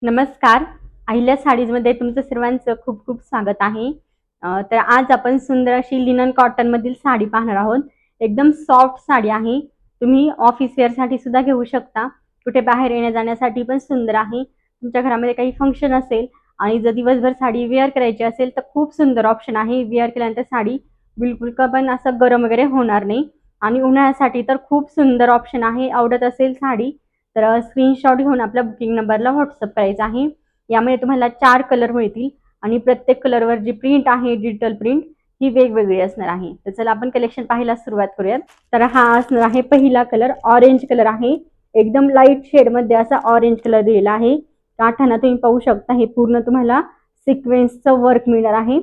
नमस्कार. अहिल्या साडीजमध्ये तुमचं सर्वांचं खूप खूप स्वागत आहे. तर आज आपण सुंदर अशी लिनन कॉटनमधील साडी पाहणार आहोत. एकदम सॉफ्ट साडी आहे. तुम्ही ऑफिस वेअरसाठी सुद्धा घेऊ शकता. कुठे बाहेर येण्या-जाण्यासाठी पण सुंदर आहे. तुमच्या घरामध्ये काही फंक्शन असेल आणि जर दिवसभर साडी वेअर करायची असेल तर खूप सुंदर ऑप्शन आहे. वेअर केल्यानंतर साडी बिलकुल का पण असं गरम वगैरे होणार नाही आणि उन्हाळ्यासाठी तर खूप सुंदर ऑप्शन आहे. आवडत असेल साडी तर स्क्रीनशॉट घेऊन आपल्या बुकिंग नंबरला व्हॉट्सअप करायचा आहे. यामध्ये तुम्हाला 4 कलर मिळतील आणि प्रत्येक कलरवर जी प्रिंट आहे डिजिटल प्रिंट ही वेगवेगळी असणार आहे. तर चला आपण कलेक्शन पाहायला सुरुवात करूयात. तर हा असणार आहे पहिला कलर, ऑरेंज कलर आहे. एकदम लाईट शेडमध्ये असा ऑरेंज कलर दिलेला आहे. काठाना तुम्ही पाहू शकता हे पूर्ण तुम्हाला सिक्वेन्सचं वर्क मिळणार आहे.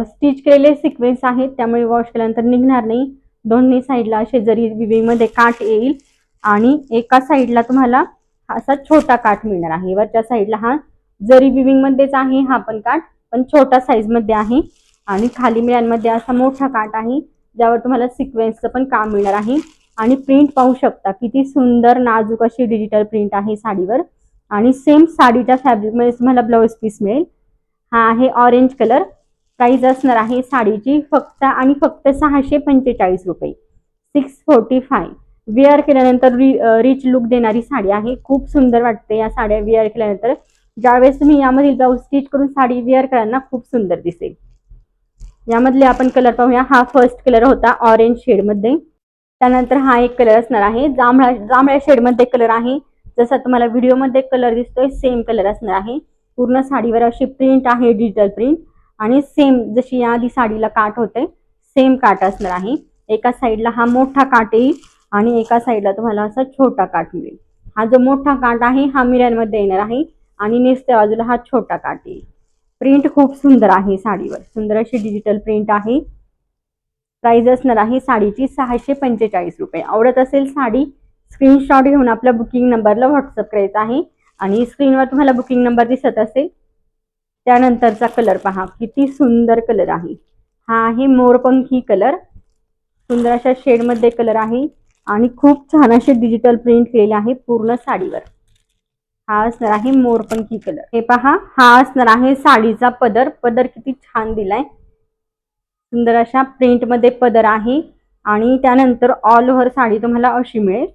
स्टिच केलेले सिक्वेन्स आहेत त्यामुळे वॉश केल्यानंतर निघणार नाही. दोन्ही साईडला असे जरी विविंगमध्ये काठ येईल आणि एका साईडला तुम्हाला असा छोटा काठ मिळणार आहे. वरच्या साईडला हा जरी विविंग मध्येच आहे हा पण काठ, पण छोटा साईज मध्ये आहे आणि खाली मिळ्यांमध्ये असा मोठा काठ आहे ज्यावर तुम्हाला सिक्वेन्सचं पण काम मिळणार आहे. आणि प्रिंट पाहू शकता किती सुंदर नाजूक अशी डिजिटल प्रिंट आहे साडीवर आणि सेम साडीच्या फॅब्रिकमध्ये तुम्हाला ब्लाउज पीस मिळेल. हा आहे ऑरेंज कलर. प्राइस असणार आहे साडीची फक्त आणि फक्त 645 रुपये, 645. वेअर केल्यानंतर रिच लुक देणारी साडी आहे. खूप सुंदर वाटते या साड्या वेअर केल्यानंतर. ज्यावेळेस तुम्ही यामधील ब्लाऊज स्टिच करून साडी वेअर कराल ना खूप सुंदर दिसेल. यामधले आपण कलर पाहूया. हा फर्स्ट कलर होता ऑरेंज शेडमध्ये. त्यानंतर हा एक कलर असणार आहे जांभळ्या शेडमध्ये कलर आहे. जसा तुम्हाला व्हिडिओमध्ये कलर दिसतोय सेम कलर असणार आहे. पूर्ण साडीवर अशी प्रिंट आहे डिजिटल प्रिंट आणि सेम जशी या आधी साडीला काठ होते सेम काठ असणार आहे. एका साईडला हा मोठा काठ येईल आणि एका साईडला तुम्हाला असा छोटा काठ मिळेल. हा जो मोठा काठ आहे हा मिऱ्यांमध्ये येणार आहे आणि नेसत्या बाजूला हा छोटा काठ येईल. प्रिंट खूप सुंदर आहे साडीवर. सुंदर अशी डिजिटल प्रिंट आहे. प्राइस असणार आहे साडीची 645 रुपये. आवडत असेल साडी स्क्रीनशॉट घेऊन आपल्या बुकिंग नंबरला व्हॉट्सअप करायचा आहे आणि स्क्रीनवर तुम्हाला बुकिंग नंबर दिसत असेल. त्यानंतरचा कलर पहा किती सुंदर कलर आहे. हा आहे मोरपंखी कलर. सुंदर अशा शेडमध्ये कलर आहे आणि खूप छान असे डिजिटल प्रिंट केलेले आहे पूर्ण साडीवर. हा असणार आहे मोरपंखी कलर. हे पहा हा असणार आहे साडीचा पदर. पदर किती छान दिलाय. सुंदर अशा प्रिंट मध्ये पदर आहे आणि त्यानंतर ऑल ओव्हर साडी तुम्हाला अशी मिळेल.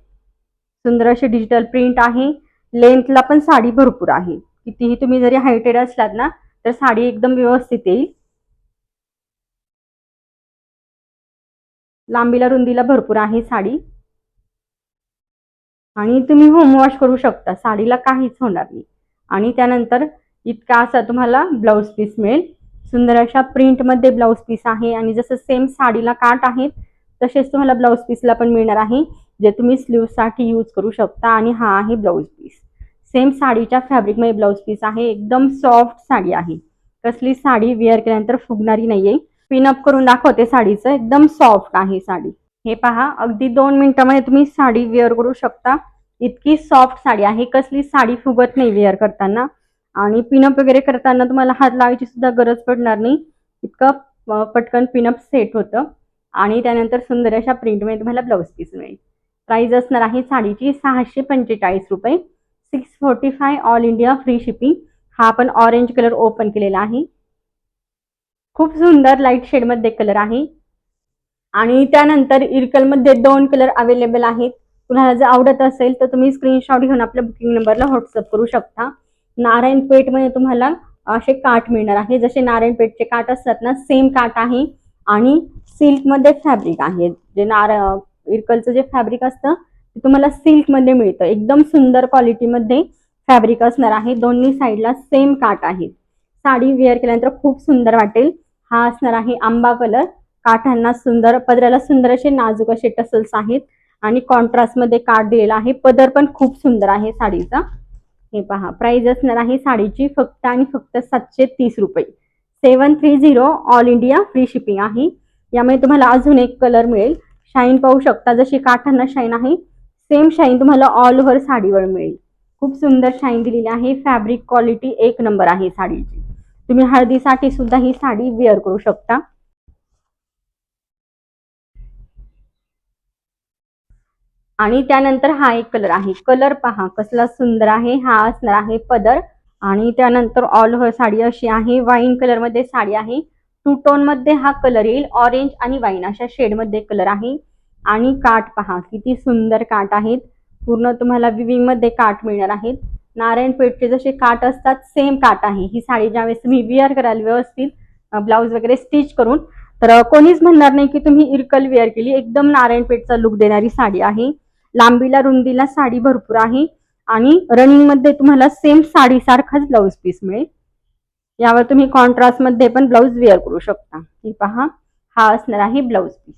सुंदर अशी डिजिटल प्रिंट आहे. लेंथला पण साडी भरपूर आहे. कितीही तुम्ही जरी हायटेड असलात ना तर साडी एकदम व्यवस्थित येईल. लांबीला रुंदीला भरपूर आहे साडी आणि तुम्ही होम वॉश करू शकता. साडीला काहीच होणार नाही. आणि त्यानंतर इतका असा तुम्हाला ब्लाउज पीस मिळेल. सुंदर अशा प्रिंट मध्ये ब्लाउज पीस आहे आणि जसं सेम साडीला काठ आहेत तसेच तुम्हाला ब्लाउज पीसला पण मिळणार आहे जे तुम्ही स्लीव्ह साठी यूज करू शकता. आणि हा आहे ब्लाउज पीस. सेम साडीच्या फॅब्रिक मध्ये ब्लाउज पीस आहे. एकदम सॉफ्ट साडी आहे. कसली साडी वेअर केल्यानंतर फुगणारी नाहीये. पिनअप करून दाखवते साडीचं. एकदम सॉफ्ट आहे साडी. हे पहा अगदी 2 मिनिटांमध्ये तुम्ही साडी वेअर करू शकता. इतकी सॉफ्ट साडी आहे. कसली साडी फुगत नाही वेअर करताना आणि पिनअप वगैरे करताना तुम्हाला हात लावायची सुद्धा गरज पडणार नाही. इतकं पटकन पिनअप सेट होतं आणि त्यानंतर सुंदर अशा प्रिंटमध्ये तुम्हाला ब्लाउज पीस मिळेल. प्राइस असणार आहे साडीची 645 रुपये, 645 ऑल इंडिया फ्री शिपिंग. हा आपण ऑरेंज कलर ओपन केलेला आहे. खूप सुंदर लाईट शेडमध्ये कलर आहे आणि त्यानंतर इरकलमध्ये 2 कलर अवेलेबल आहेत. तुम्हाला जर आवडत असेल तर तुम्ही स्क्रीनशॉट घेऊन आपल्या बुकिंग नंबरला व्हॉट्सअप करू शकता. नारायणपेठमध्ये तुम्हाला असे काठ मिळणार आहे. जसे नारायणपेठचे काठ असतात ना सेम काठ आहे आणि सिल्कमध्ये फॅब्रिक आहे. जे इरकलचं जे फॅब्रिक असतं ते तुम्हाला सिल्कमध्ये मिळतं. एकदम सुंदर क्वालिटीमध्ये फॅब्रिक असणार आहे. दोन्ही साईडला सेम काठ आहेत. साडी वेअर केल्यानंतर खूप सुंदर वाटेल. हा असणार आहे आंबा कलर. काठांना सुंदर, पदराला सुंदर असे नाजूक असे टसल्स आहेत आणि कॉन्ट्रास्ट मध्ये काठ दिलेला आहे. पदर पण खूप सुंदर आहे साडीचा. हे पहा प्राइस असणार आहे साडीची फक्त आणि फक्त 730 रुपये, 730 ऑल इंडिया फ्री शिपिंग आहे. यामध्ये तुम्हाला अजून एक कलर मिळेल. शाईन पाहू शकता. जशी काठांना शाईन आहे सेम शाईन तुम्हाला ऑल ओव्हर साडीवर मिळेल. खूप सुंदर शाईन दिलेली आहे. फॅब्रिक क्वालिटी एक नंबर आहे साडीची. तुम्ही हळदीसाठी सुद्धा ही साडी वेअर करू शकता. आणि त्यानंतर हा एक कलर आहे. कलर पहा कसला सुंदर आहे. हा असणार आहे पदर आणि त्यानंतर ऑल ओव्हर साडी अशी आहे, वाईन कलर मध्ये साडी आहे, टू टोन मध्ये हा कलर येईल, ऑरेंज आणि वाईन अशा शेड मध्ये कलर आहे. आणि काठ पहा किती सुंदर काठ आहेत, पूर्ण तुम्हाला विविंग मध्ये काठ मिळणार आहेत. नारायणपेठचे जसे काठ असतात सेम काठ आहे. ही साडी ज्यावेळेस तुम्ही वेअर कराल व्यवस्थित ब्लाऊज वगैरे स्टिच करून, तर कोणीच म्हणणार नाही की तुम्ही इरकल वेअर केली. एकदम नारायणपेठचा लुक देणारी साडी आहे. लांबीला रुंदीला साडी भरपूर आहे आणि रनिंग मध्ये तुम्हाला सेम साडी सारखाच ब्लाऊज पीस मिळेल. यावर तुम्ही कॉन्ट्रास्ट मध्ये पण ब्लाऊज वेअर करू शकता. ही पहा, हा असणार आहे ब्लाऊज पीस.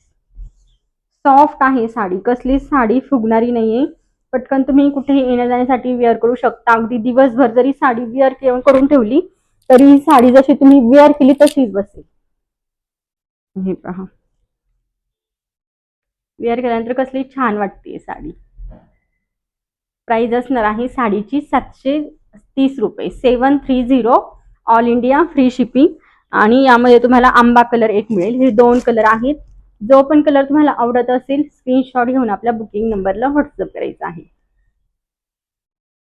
सॉफ्ट आहे साडी, कसली साडी फुगणारी नाहीये. पटकन तुम्ही कुठेही येण्या जाण्यासाठी वेअर करू शकता. अगदी दिवसभर जरी साडी वेअर करून ठेवली तरी ही साडी जशी तुम्ही वेअर केली तशीच बसेल. हे पहा, वेअर केल्यानंतर कसली छान वाटते साडी. प्राइस असणार आहे साडीची 730 रुपये, 730, ऑल इंडिया फ्री शिपिंग. आणि यामध्ये तुम्हाला आंबा कलर एक मिळेल. हे 2 कलर आहेत. जो पण कलर तुम्हाला आवडत असेल स्क्रीनशॉट घेऊन आपल्या बुकिंग नंबरला व्हॉट्सअप करायचा आहे.